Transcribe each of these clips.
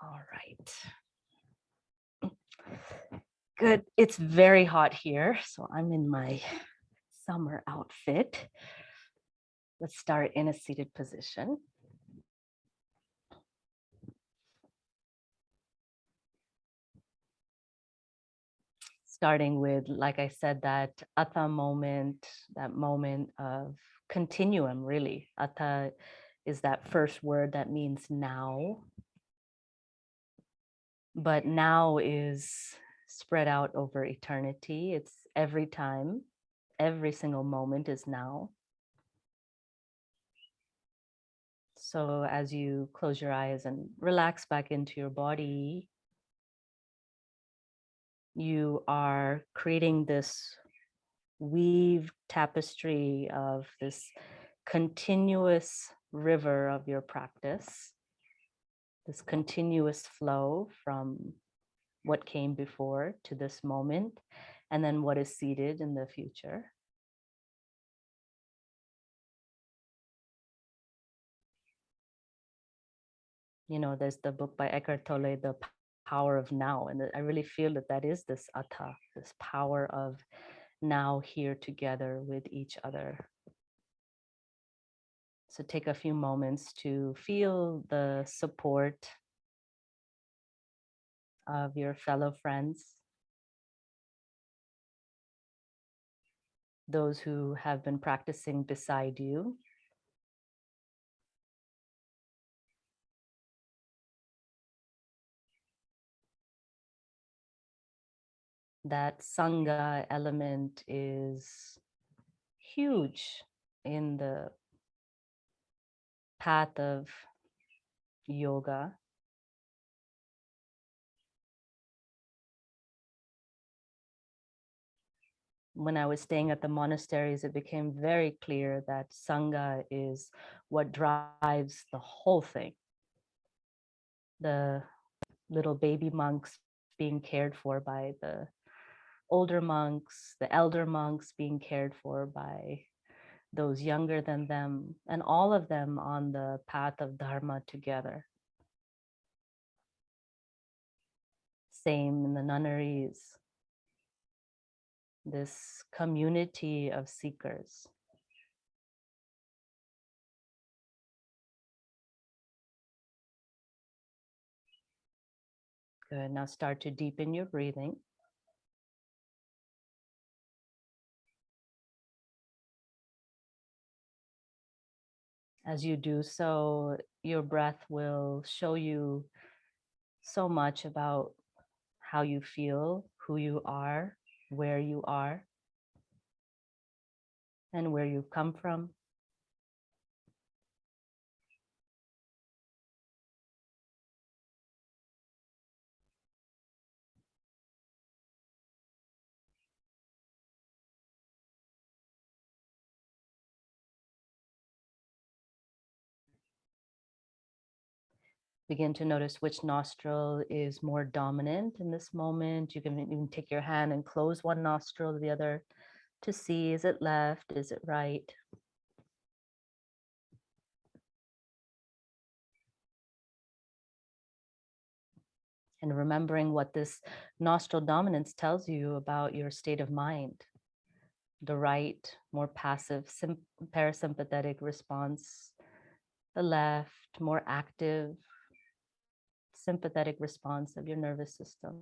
All right. Good. It's very hot here, so I'm in my summer outfit. Let's start in a seated position. Starting with, like I said, that atha moment, that moment of continuum, really. Atha is that first word that means now. But now is spread out over eternity. It's every time, every single moment is now. So as you close your eyes and relax back into your body, you are creating this weaved tapestry of this continuous river of your practice, this continuous flow from what came before to this moment, and then what is seated in the future. You know, there's the book by Eckhart Tolle, The Power of Now. And I really feel that that is this atha, this power of now here together with each other. So take a few moments to feel the support of your fellow friends, those who have been practicing beside you. That sangha element is huge in the path of yoga. When I was staying at the monasteries, it became very clear that sangha is what drives the whole thing. The little baby monks being cared for by the older monks, the elder monks being cared for by those younger than them, and all of them on the path of dharma together. Same in the nunneries, this community of seekers. Good. Now start to deepen your breathing. As you do so, your breath will show you so much about how you feel, who you are, where you are, and where you've come from. Begin to notice which nostril is more dominant in this moment. You can even take your hand and close one nostril to the other to see, is it left, is it right? And remembering what this nostril dominance tells you about your state of mind. The right, more passive, parasympathetic response. The left, more active, sympathetic response of your nervous system.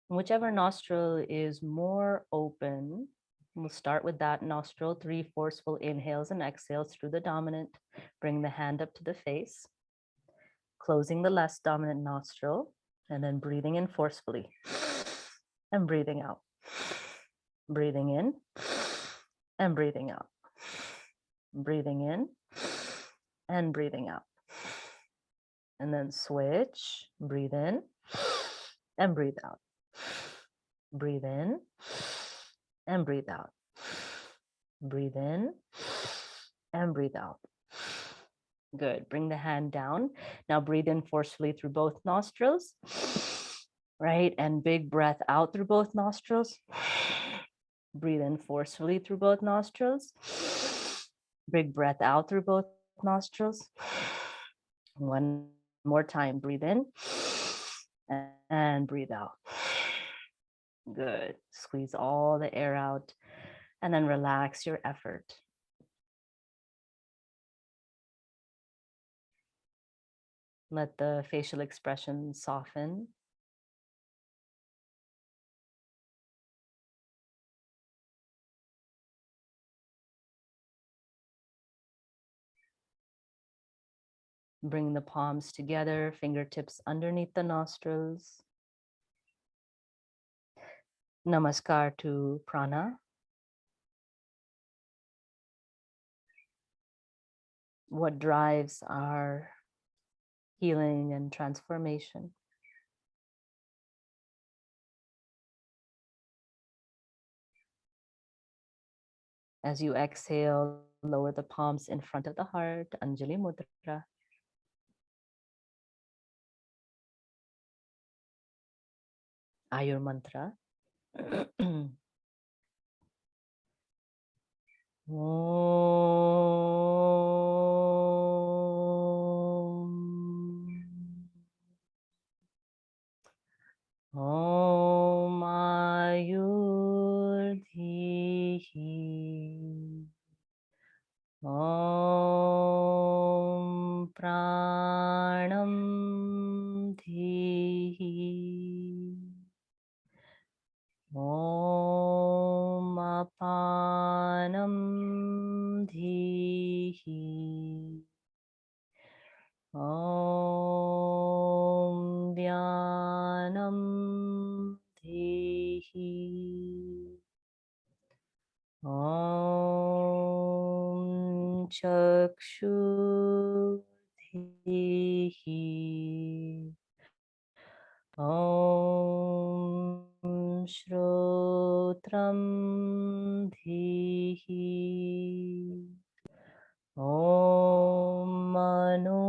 Whichever nostril is more open, we'll start with that nostril, 3 forceful inhales and exhales through the dominant. Bring the hand up to the face, closing the less dominant nostril, and then breathing in forcefully and breathing out. Breathing in and breathing out. Breathing in and breathing out. And then switch, breathe in and breathe out. Breathe in and breathe out. Breathe in and breathe out. Good. Bring the hand down. Now breathe in forcefully through both nostrils, right? And big breath out through both nostrils. Breathe in forcefully through both nostrils. Big breath out through both nostrils. One more time. Breathe in and breathe out. Good. Squeeze all the air out and then relax your effort. Let the facial expression soften. Bring the palms together, fingertips underneath the nostrils. Namaskar to prana. What drives our healing and transformation? As you exhale, lower the palms in front of the heart, Anjali Mudra. Ayur Mantra. Om Ayurdhihi. Om Pranam Dhihi. Om Apanam Dhihi. Om Dhyanam Dhihi. Om Chakshu Dhihi. Om Shrotram Dhihi. Om Mano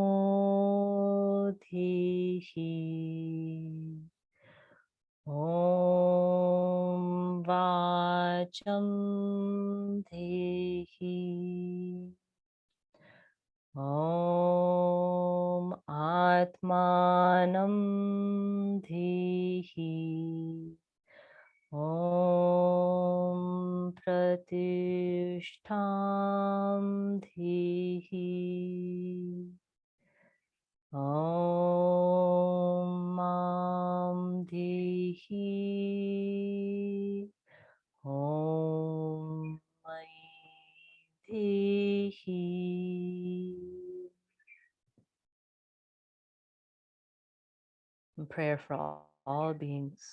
Dhihi. Om Vacham Dhihi. Om Atmanam Dhihi. Om Pratishtham Dhihi. Om Mam Dhihi. Om Mai Dhihi. And prayer for all beings.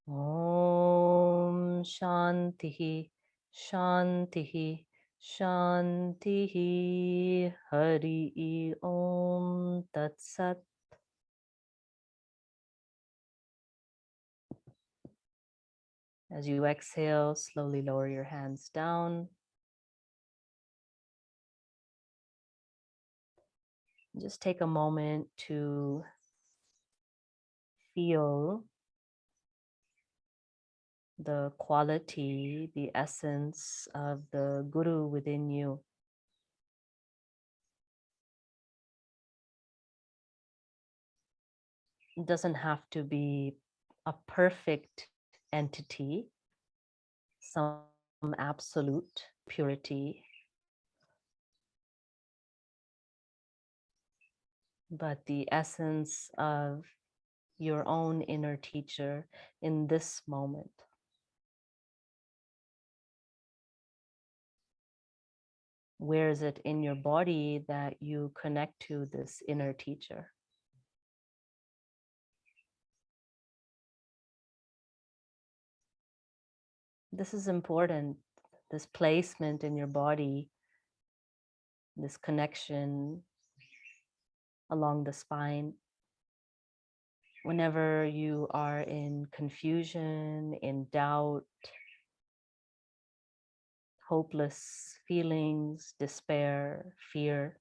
Om Shantihi, Shantihi, Shantihi. Hari Om Tat Sat. As you exhale, slowly lower your hands down. Just take a moment to feel the quality, the essence of the Guru within you. It doesn't have to be a perfect entity, some absolute purity, but the essence of your own inner teacher in this moment. Where is it in your body that you connect to this inner teacher? This is important, this placement in your body, this connection along the spine. Whenever you are in confusion, in doubt, hopeless feelings, despair, fear,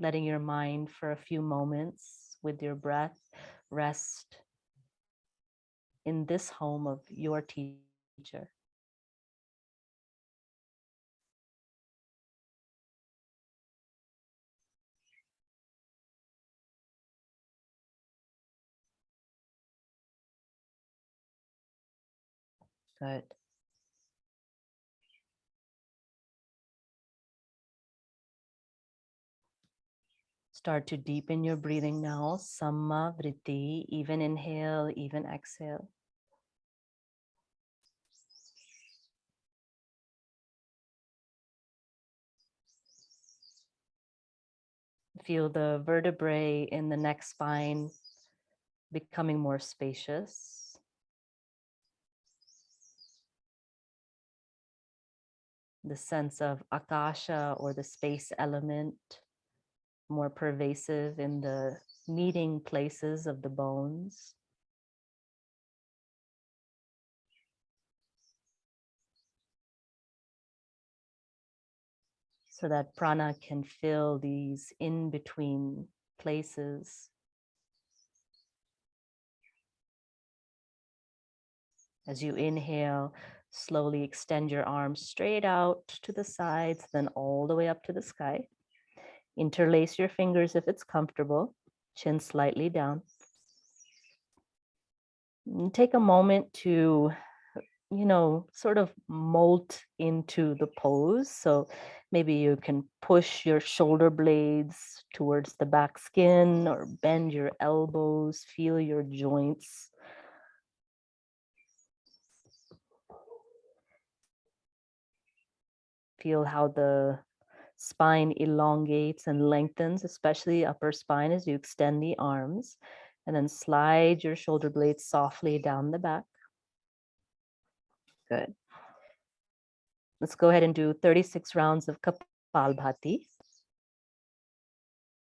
letting your mind for a few moments with your breath rest in this home of your teacher. Good. Start to deepen your breathing now. Samma vritti, even inhale, even exhale. Feel the vertebrae in the neck spine becoming more spacious. The sense of akasha or the space element more pervasive in the meeting places of the bones. So that prana can fill these in-between places. As you inhale, slowly extend your arms straight out to the sides, then all the way up to the sky. Interlace your fingers if it's comfortable, chin slightly down. And take a moment to, sort of molt into the pose. So maybe you can push your shoulder blades towards the back skin or bend your elbows, feel your joints. Feel how the spine elongates and lengthens, especially upper spine as you extend the arms. And then slide your shoulder blades softly down the back. Good. Let's go ahead and do 36 rounds of Kapalbhati.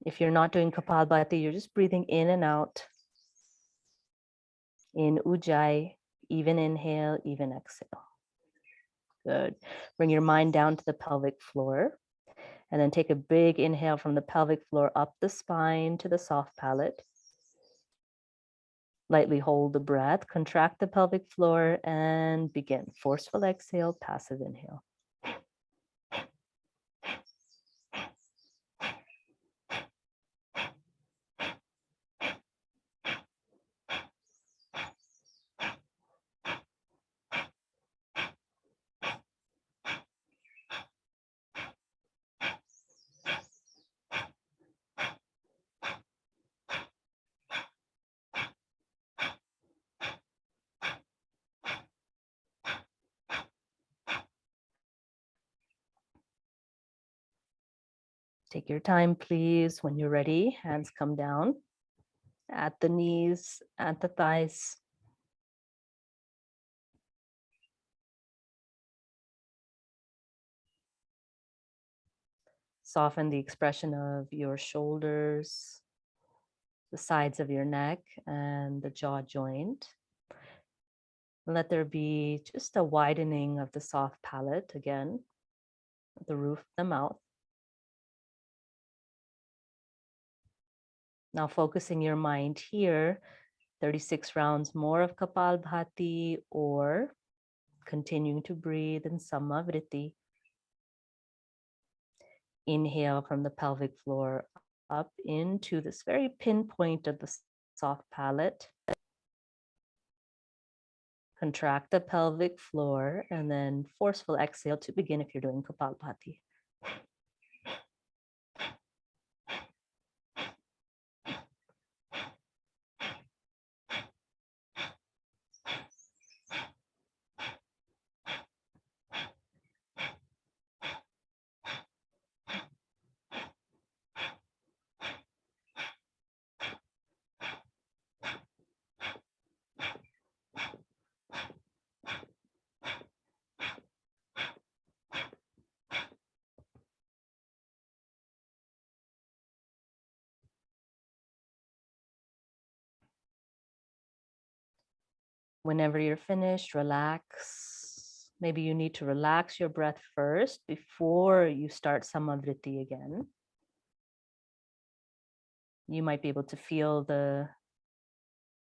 If you're not doing Kapalbhati, you're just breathing in and out. In Ujjayi, even inhale, even exhale. Good. Bring your mind down to the pelvic floor. And then take a big inhale from the pelvic floor up the spine to the soft palate. Lightly hold the breath, contract the pelvic floor, and begin. Forceful exhale, passive inhale. Take your time, please. When you're ready, hands come down at the knees, at the thighs. Soften the expression of your shoulders, the sides of your neck, and the jaw joint. Let there be just a widening of the soft palate again, the roof of the mouth. Now focusing your mind here, 36 rounds more of Kapalbhati or continuing to breathe in Samavritti. Inhale from the pelvic floor up into this very pinpoint of the soft palate. Contract the pelvic floor and then forceful exhale to begin if you're doing Kapalbhati. Whenever you're finished, relax. Maybe you need to relax your breath first before you start Samavritti again. You might be able to feel the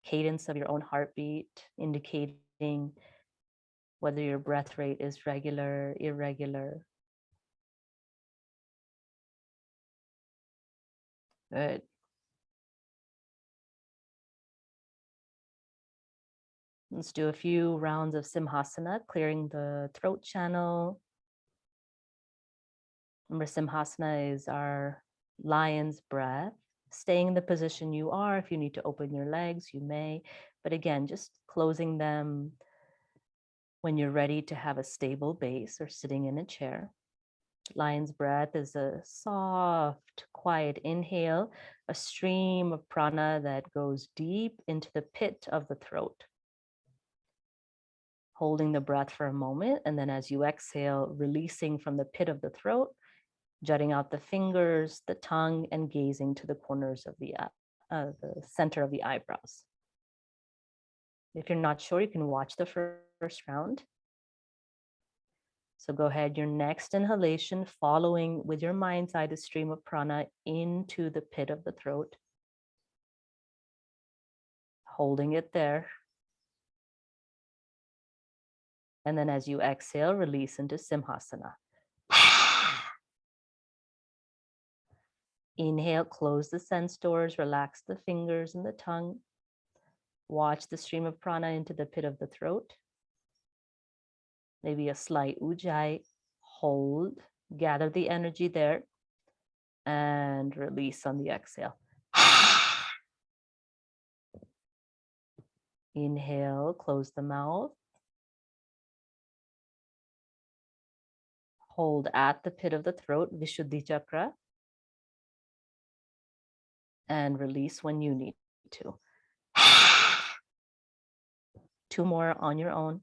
cadence of your own heartbeat, indicating whether your breath rate is regular, irregular. Good. Let's do a few rounds of Simhasana, clearing the throat channel. Remember, Simhasana is our lion's breath. Staying in the position you are. If you need to open your legs, you may. But again, just closing them when you're ready to have a stable base or sitting in a chair. Lion's breath is a soft, quiet inhale, a stream of prana that goes deep into the pit of the throat. Holding the breath for a moment, and then as you exhale, releasing from the pit of the throat, jutting out the fingers, the tongue, and gazing to the corners of the center of the eyebrows. If you're not sure, you can watch the first round. So go ahead, your next inhalation, following with your mind's eye the stream of prana into the pit of the throat. Holding it there. And then as you exhale, release into Simhasana. Inhale, close the sense doors, relax the fingers and the tongue. Watch the stream of prana into the pit of the throat. Maybe a slight ujjayi. Hold, gather the energy there, and release on the exhale. Inhale, close the mouth. Hold at the pit of the throat, Vishuddhi Chakra, and release when you need to. 2 more on your own.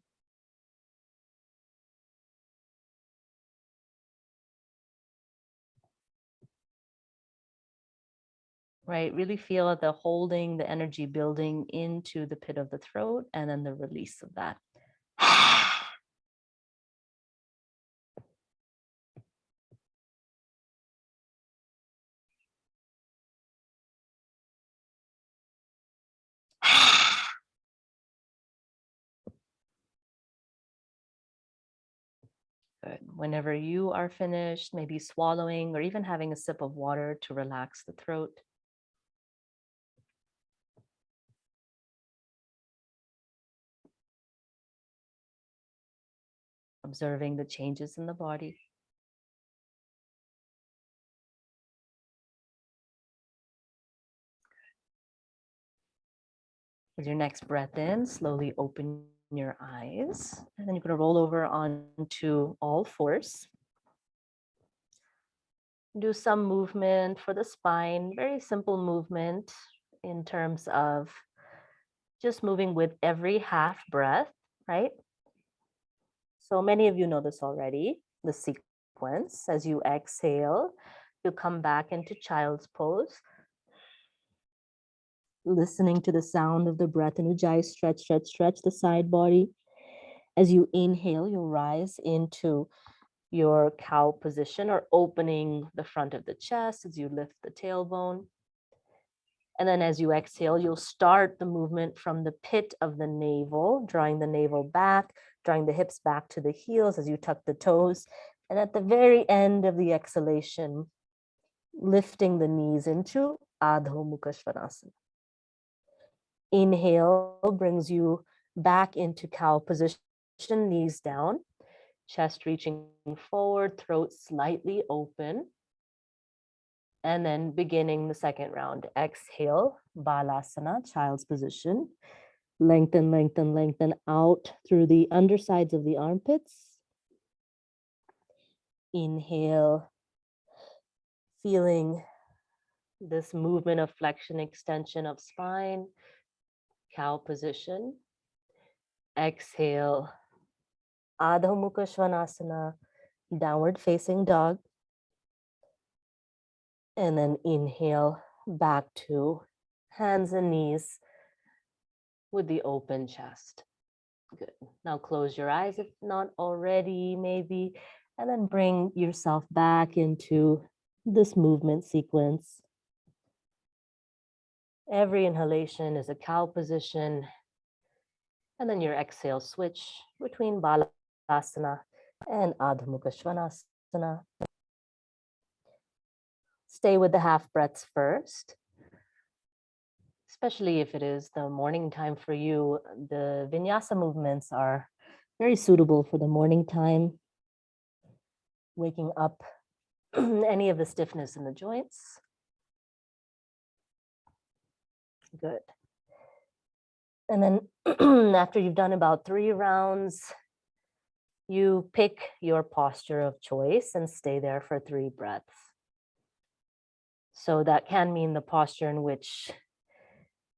Right, really feel the holding, the energy building into the pit of the throat, and then the release of that. Good. Whenever you are finished, maybe swallowing or even having a sip of water to relax the throat. Observing the changes in the body. With your next breath in, slowly open your eyes, and then you're going to roll over onto all fours. Do some movement for the spine, very simple movement in terms of just moving with every half breath, right? So many of you know this already, the sequence. As you exhale, you come back into child's pose. Listening to the sound of the breath in Ujjayi, stretch, stretch, stretch the side body. As you inhale, you'll rise into your cow position or opening the front of the chest as you lift the tailbone. And then as you exhale, you'll start the movement from the pit of the navel, drawing the navel back, drawing the hips back to the heels as you tuck the toes. And at the very end of the exhalation, lifting the knees into Adho Mukha Svanasana. Inhale brings you back into cow position, knees down, chest reaching forward, throat slightly open. And then beginning the second round, exhale, Balasana, child's position. Lengthen, lengthen, lengthen out through the undersides of the armpits. Inhale, feeling this movement of flexion, extension of spine, cow position. Exhale, Adho Mukha Svanasana, downward facing dog. And then inhale back to hands and knees with the open chest. Good. Now close your eyes if not already, maybe, and then bring yourself back into this movement sequence. Every inhalation is a cow position. And then your exhale switch between Balasana and Adho Mukha Svanasana. Stay with the half breaths first, especially if it is the morning time for you. The vinyasa movements are very suitable for the morning time, waking up any of the stiffness in the joints. Good. And then after you've done about 3 rounds, you pick your posture of choice and stay there for 3 breaths. So that can mean the posture in which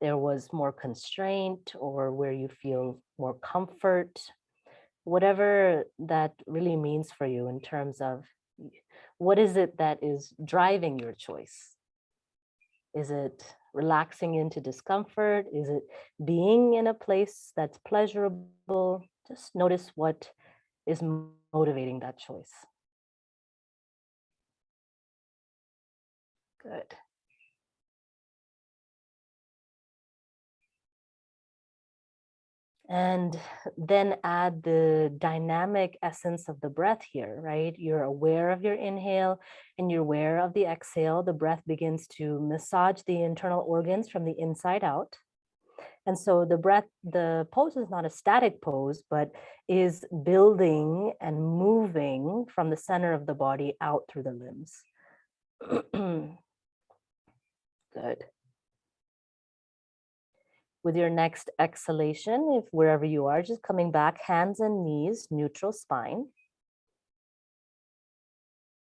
there was more constraint or where you feel more comfort, whatever that really means for you in terms of what is it that is driving your choice? Is it relaxing into discomfort? Is it being in a place that's pleasurable? Just notice what is motivating that choice. Good. And then add the dynamic essence of the breath here, right? You're aware of your inhale and you're aware of the exhale. The breath begins to massage the internal organs from the inside out. And so the pose is not a static pose, but is building and moving from the center of the body out through the limbs. Good. With your next exhalation, if wherever you are, just coming back, hands and knees, neutral spine.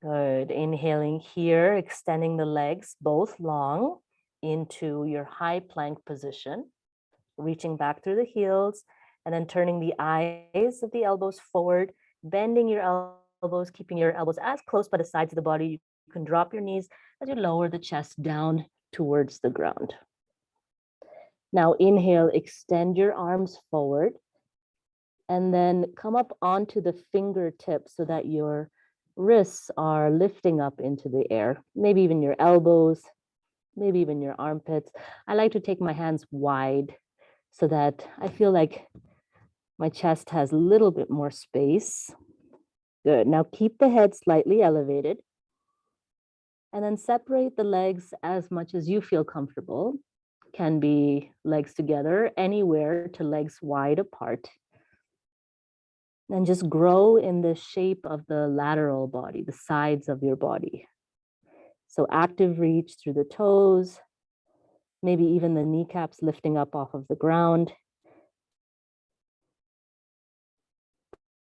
Good. Inhaling here, extending the legs both long into your high plank position, reaching back through the heels, and then turning the eyes of the elbows forward, bending your elbows, keeping your elbows as close by the sides of the body. You can drop your knees as you lower the chest down towards the ground. Now inhale, extend your arms forward, and then come up onto the fingertips so that your wrists are lifting up into the air, maybe even your elbows, maybe even your armpits. I like to take my hands wide so that I feel like my chest has a little bit more space. Good. Now keep the head slightly elevated and then separate the legs as much as you feel comfortable. Can be legs together, anywhere to legs wide apart. And just grow in the shape of the lateral body, the sides of your body. So active reach through the toes, maybe even the kneecaps lifting up off of the ground.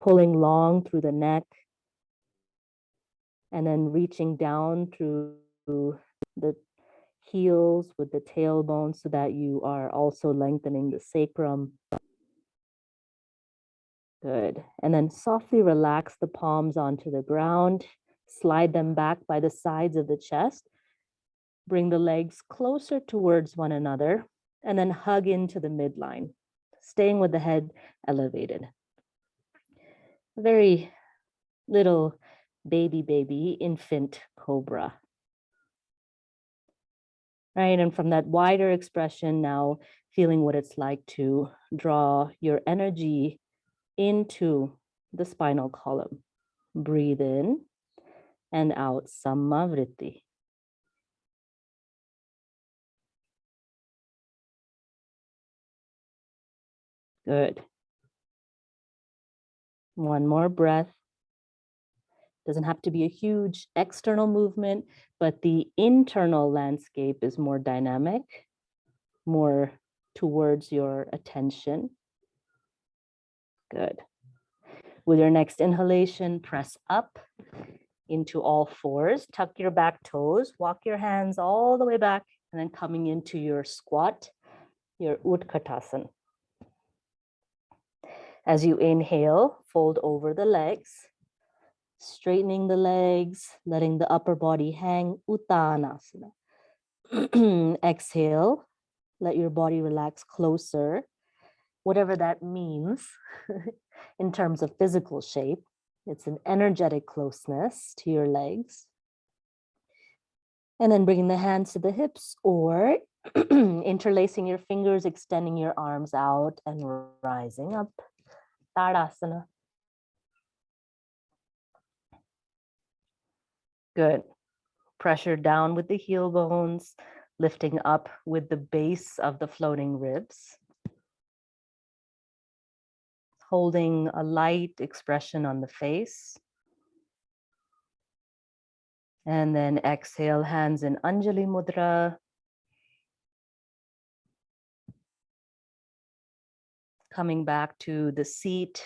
Pulling long through the neck. And then reaching down through the heels with the tailbone so that you are also lengthening the sacrum. Good. And then softly relax the palms onto the ground. Slide them back by the sides of the chest. Bring the legs closer towards one another and then hug into the midline, staying with the head elevated. Very little baby infant cobra. Right, and from that wider expression, now feeling what it's like to draw your energy into the spinal column. Breathe in and out, Samavritti. Good. One more breath. Doesn't have to be a huge external movement, but the internal landscape is more dynamic, more towards your attention. Good. With your next inhalation, press up into all fours, tuck your back toes, walk your hands all the way back, and then coming into your squat, your Utkatasana. As you inhale, fold over the legs, straightening the legs, letting the upper body hang, Uttanasana. Exhale, let your body relax closer, whatever that means in terms of physical shape. It's an energetic closeness to your legs. And then bringing the hands to the hips or Interlacing your fingers, extending your arms out and rising up. Tadasana. Good. Pressure down with the heel bones, lifting up with the base of the floating ribs. Holding a light expression on the face. And then exhale, hands in Anjali Mudra. Coming back to the seat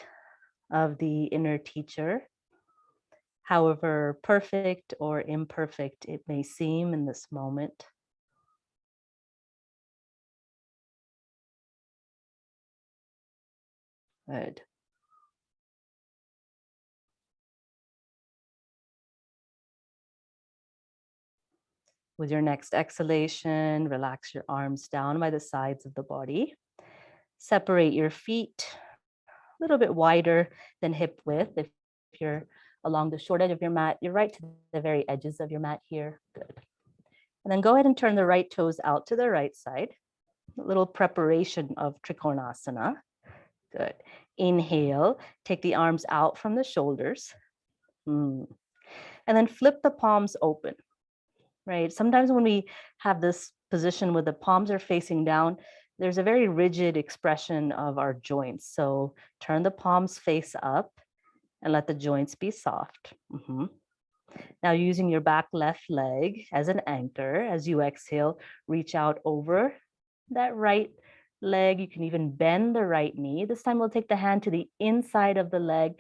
of the inner teacher. However perfect or imperfect it may seem in this moment. Good. With your next exhalation, relax your arms down by the sides of the body. Separate your feet a little bit wider than hip width. If you're along the short edge of your mat, you're right to the very edges of your mat here. Good. And then go ahead and turn the right toes out to the right side. A little preparation of Trikonasana. Good. Inhale, take the arms out from the shoulders. And then flip the palms open, right? Sometimes when we have this position where the palms are facing down, there's a very rigid expression of our joints. So turn the palms face up and let the joints be soft. Now using your back left leg as an anchor, as you exhale, reach out over that right leg. You can even bend the right knee. This time we'll take the hand to the inside of the leg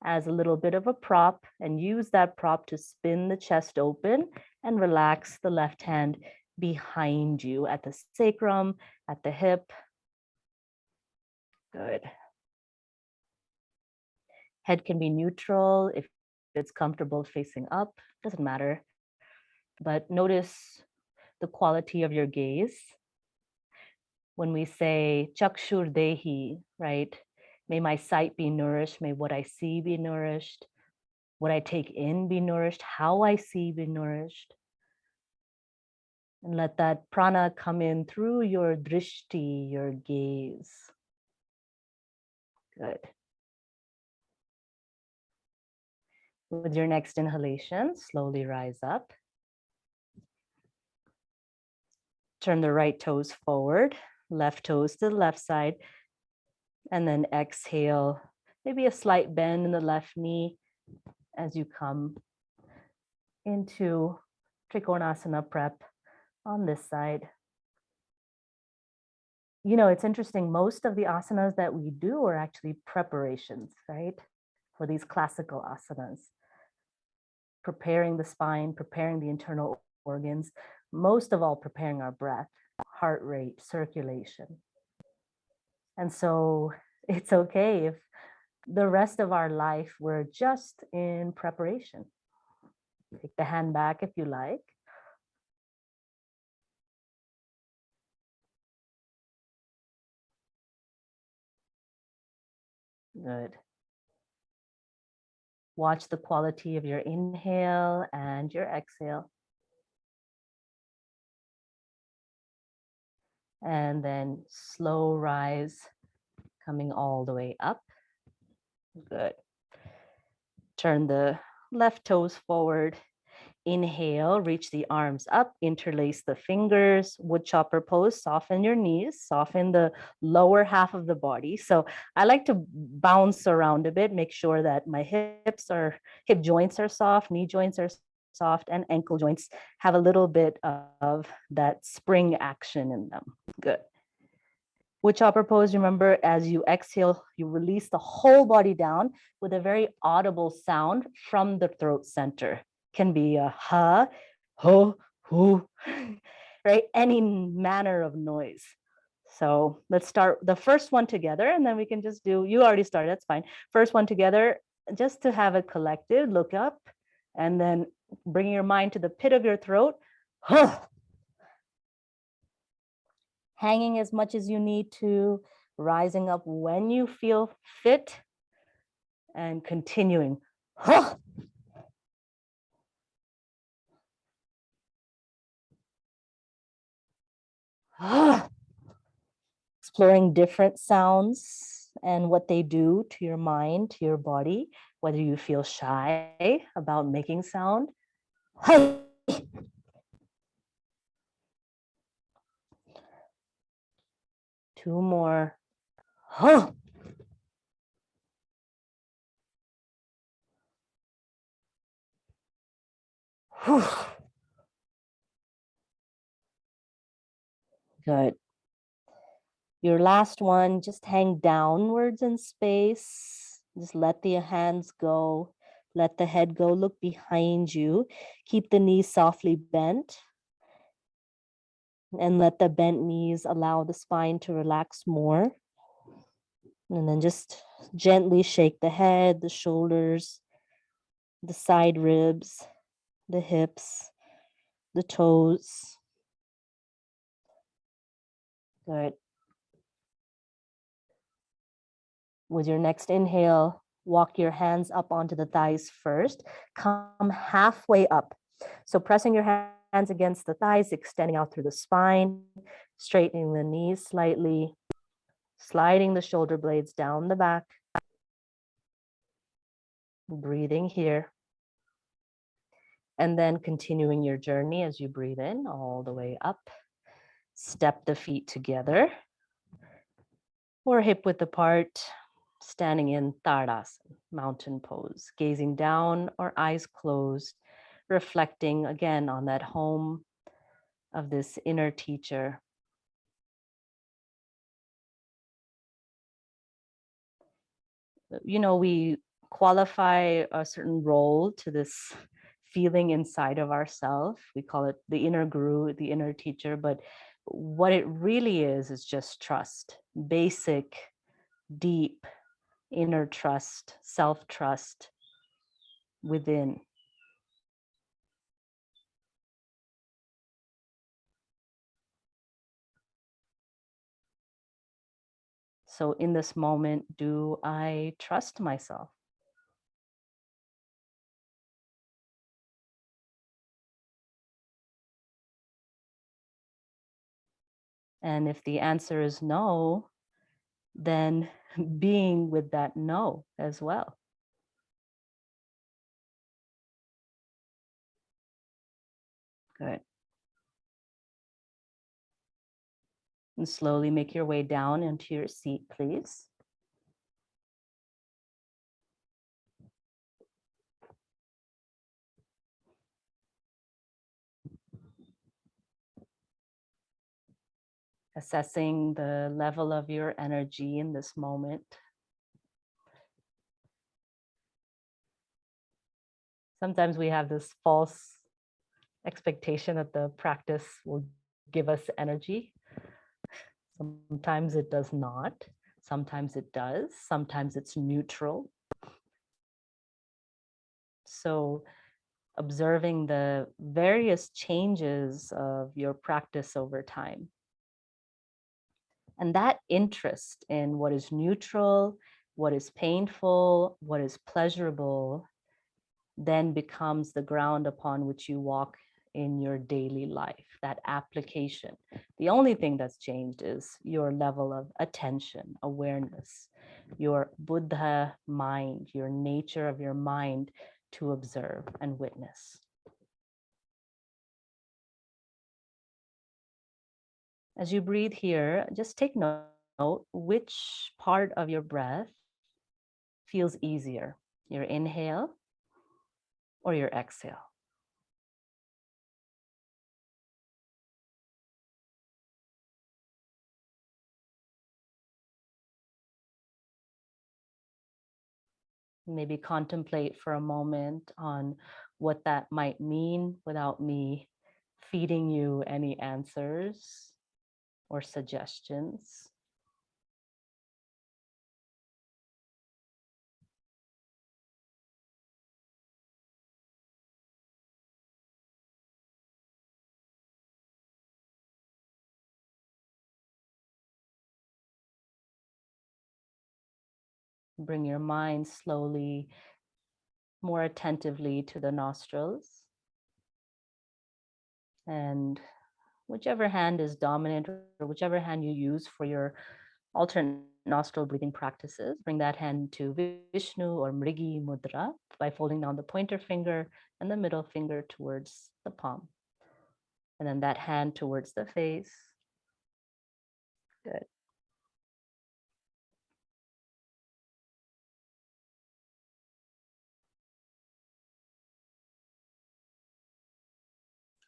as a little bit of a prop and use that prop to spin the chest open and relax the left hand behind you at the sacrum, at the hip. Good. Head can be neutral if it's comfortable facing up, doesn't matter. But notice the quality of your gaze. When we say chakshur dehi, right? May my sight be nourished, may what I see be nourished, what I take in be nourished, how I see be nourished. And let that prana come in through your drishti, your gaze. Good. With your next inhalation, slowly rise up. Turn the right toes forward, left toes to the left side, and then exhale, maybe a slight bend in the left knee as you come into Trikonasana prep on this side. You know, it's interesting, most of the asanas that we do are actually preparations, right? For these classical asanas. Preparing the spine, preparing the internal organs, most of all preparing our breath, heart rate, circulation. And so it's okay if the rest of our life we're just in preparation. Take the hand back if you like. Good. Watch the quality of your inhale and your exhale. And then slow rise, coming all the way up. Good. Turn the left toes forward. Inhale, reach the arms up, interlace the fingers, wood chopper pose, soften your knees, soften the lower half of the body. So I like to bounce around a bit, make sure that my hip joints are soft, knee joints are soft, and ankle joints have a little bit of that spring action in them. Good. Wood chopper pose, remember, as you exhale, you release the whole body down with a very audible sound from the throat center. Can be a ha, ho, hu, right? Any manner of noise. So let's start the first one together and then we can just do, you already started, that's fine. First one together, just to have it collected, look up and then bring your mind to the pit of your throat. Huh. Hanging as much as you need to, rising up when you feel fit, and continuing. Huh. Exploring different sounds and what they do to your mind, to your body, whether you feel shy about making sound. Two more. Good. Your last one, just hang downwards in space. Just let the hands go. Let the head go. Look behind you. Keep the knees softly bent. And let the bent knees allow the spine to relax more. And then just gently shake the head, the shoulders, the side ribs, the hips, the toes. Good. With your next inhale, walk your hands up onto the thighs first. Come halfway up. So pressing your hands against the thighs, extending out through the spine, straightening the knees slightly, sliding the shoulder blades down the back. Breathing here. And then continuing your journey as you breathe in all the way up. Step the feet together or hip width apart, standing in Tadasana, mountain pose, gazing down or eyes closed, reflecting again on that home of this inner teacher. You know, we qualify a certain role to this feeling inside of ourselves. We call it the inner guru, the inner teacher, but what it really is just trust, basic, deep inner trust, self-trust within. So in this moment, do I trust myself? And if the answer is no, then being with that no as well. Good. And slowly make your way down into your seat, please. Assessing the level of your energy in this moment. Sometimes we have this false expectation that the practice will give us energy. Sometimes it does not. Sometimes it does. Sometimes it's neutral. So observing the various changes of your practice over time. And that interest in what is neutral, what is painful, what is pleasurable, then becomes the ground upon which you walk in your daily life, that application. The only thing that's changed is your level of attention, awareness, your Buddha mind, your nature of your mind to observe and witness. As you breathe here, just take note which part of your breath feels easier, your inhale or your exhale. Maybe contemplate for a moment on what that might mean without me feeding you any answers or suggestions. Bring your mind slowly, more attentively to the nostrils. And whichever hand is dominant or whichever hand you use for your alternate nostril breathing practices. Bring that hand to Vishnu or Mrigi Mudra by folding down the pointer finger and the middle finger towards the palm. And then that hand towards the face. Good.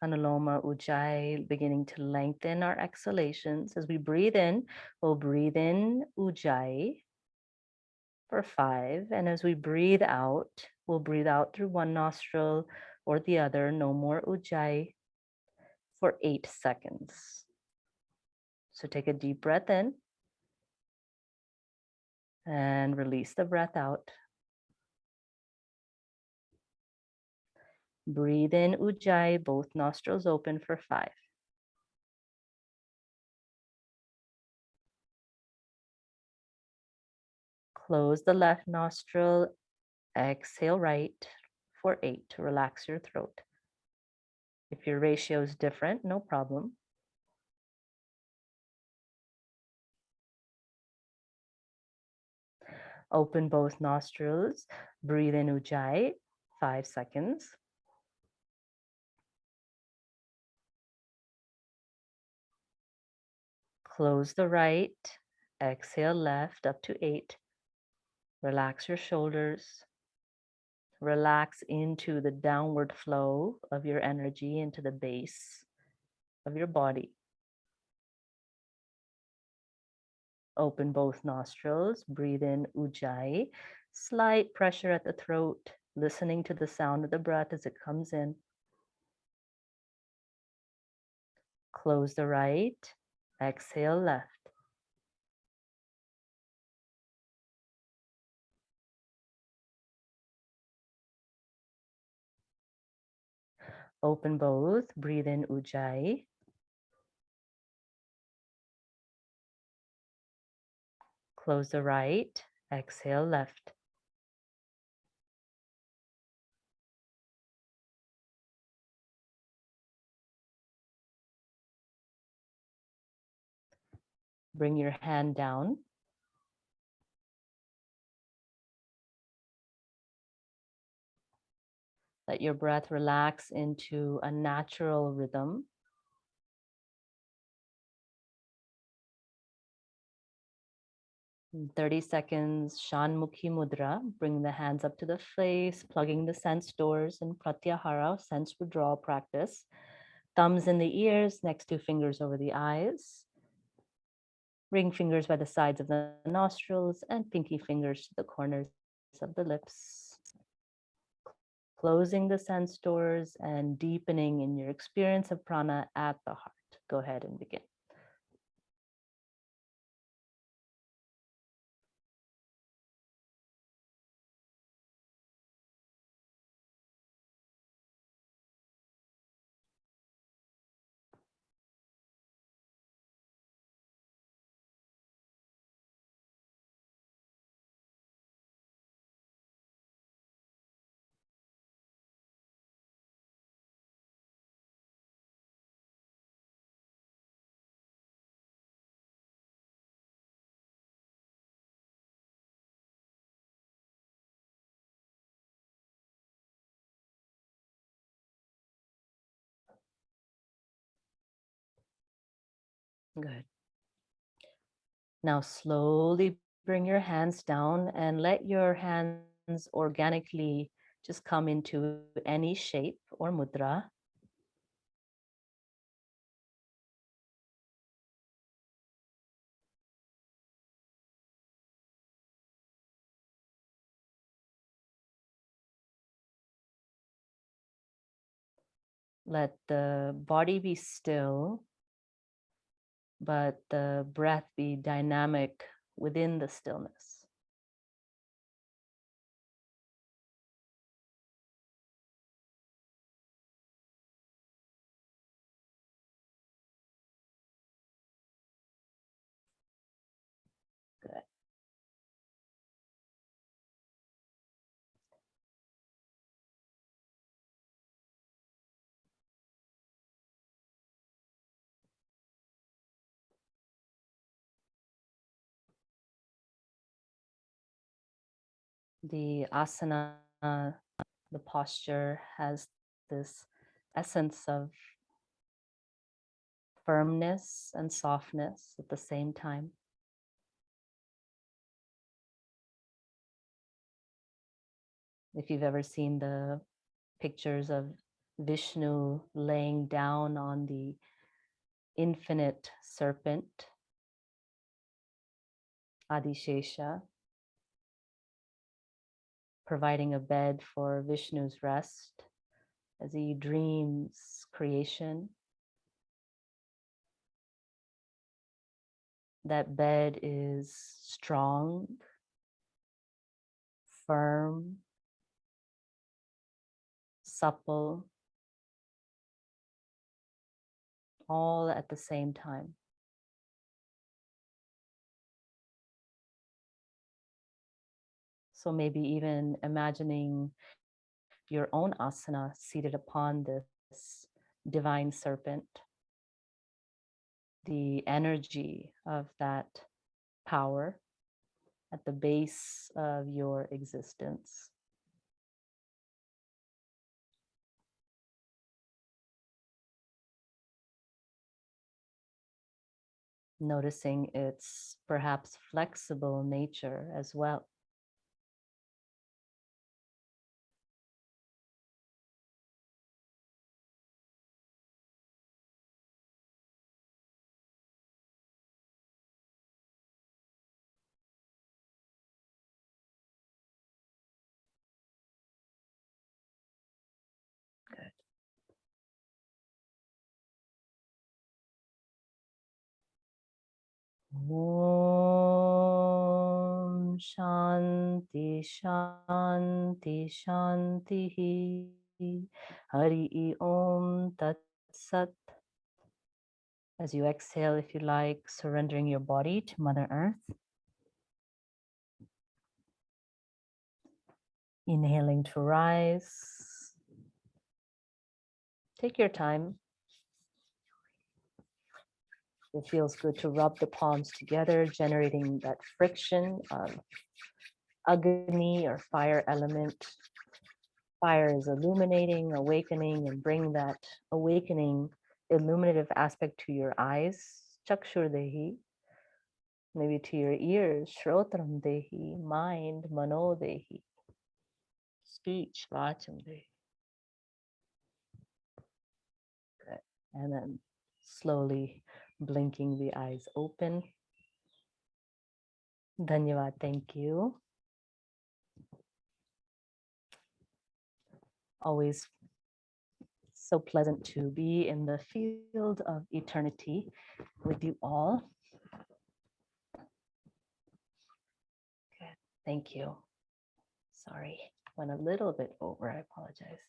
Anuloma Ujjayi, beginning to lengthen our exhalations. As we breathe in, we'll breathe in Ujjayi for 5. And as we breathe out, we'll breathe out through one nostril or the other, no more Ujjayi, for 8 seconds. So take a deep breath in and release the breath out. Breathe in Ujjayi, both nostrils open for 5. Close the left nostril, exhale right for 8 to relax your throat. If your ratio is different, no problem. Open both nostrils, breathe in Ujjayi, 5 seconds. Close the right, exhale left up to 8. Relax your shoulders. Relax into the downward flow of your energy into the base of your body. Open both nostrils, breathe in Ujjayi, slight pressure at the throat, listening to the sound of the breath as it comes in. Close the right, exhale left. Open both, breathe in Ujjayi. Close the right, exhale left. Bring your hand down. Let your breath relax into a natural rhythm. 30 seconds, Shanmukhi Mudra. Bring the hands up to the face, plugging the sense doors in Pratyahara, sense withdrawal practice. Thumbs in the ears, next 2 fingers over the eyes. Ring fingers by the sides of the nostrils and pinky fingers to the corners of the lips. Closing the sense doors and deepening in your experience of prana at the heart. Go ahead and begin. Good. Now slowly bring your hands down and let your hands organically just come into any shape or mudra. Let the body be still, but the breath be dynamic within the stillness. Good. The asana, the posture has this essence of firmness and softness at the same time. If you've ever seen the pictures of Vishnu laying down on the infinite serpent, Adishesha, providing a bed for Vishnu's rest as he dreams creation. That bed is strong, firm, supple, all at the same time. So maybe even imagining your own asana seated upon this divine serpent, the energy of that power at the base of your existence. Noticing its perhaps flexible nature as well. Good. Om Shanti Shanti Shanti Hari Om Tat Sat. As you exhale, if you like, surrendering your body to Mother Earth. Inhaling to rise. Take your time. It feels good to rub the palms together, generating that friction of Agni or fire element. Fire is illuminating, awakening, and bring that awakening, illuminative aspect to your eyes, Chakshur Dehi, maybe to your ears, Shrotram Dehi, mind, Mano Dehi, speech, Vacham Dehi. Good. And then slowly blinking the eyes open. Dhanyavad, thank you. Always so pleasant to be in the field of eternity with you all. Good. Thank you. Sorry, went a little bit over. I apologize.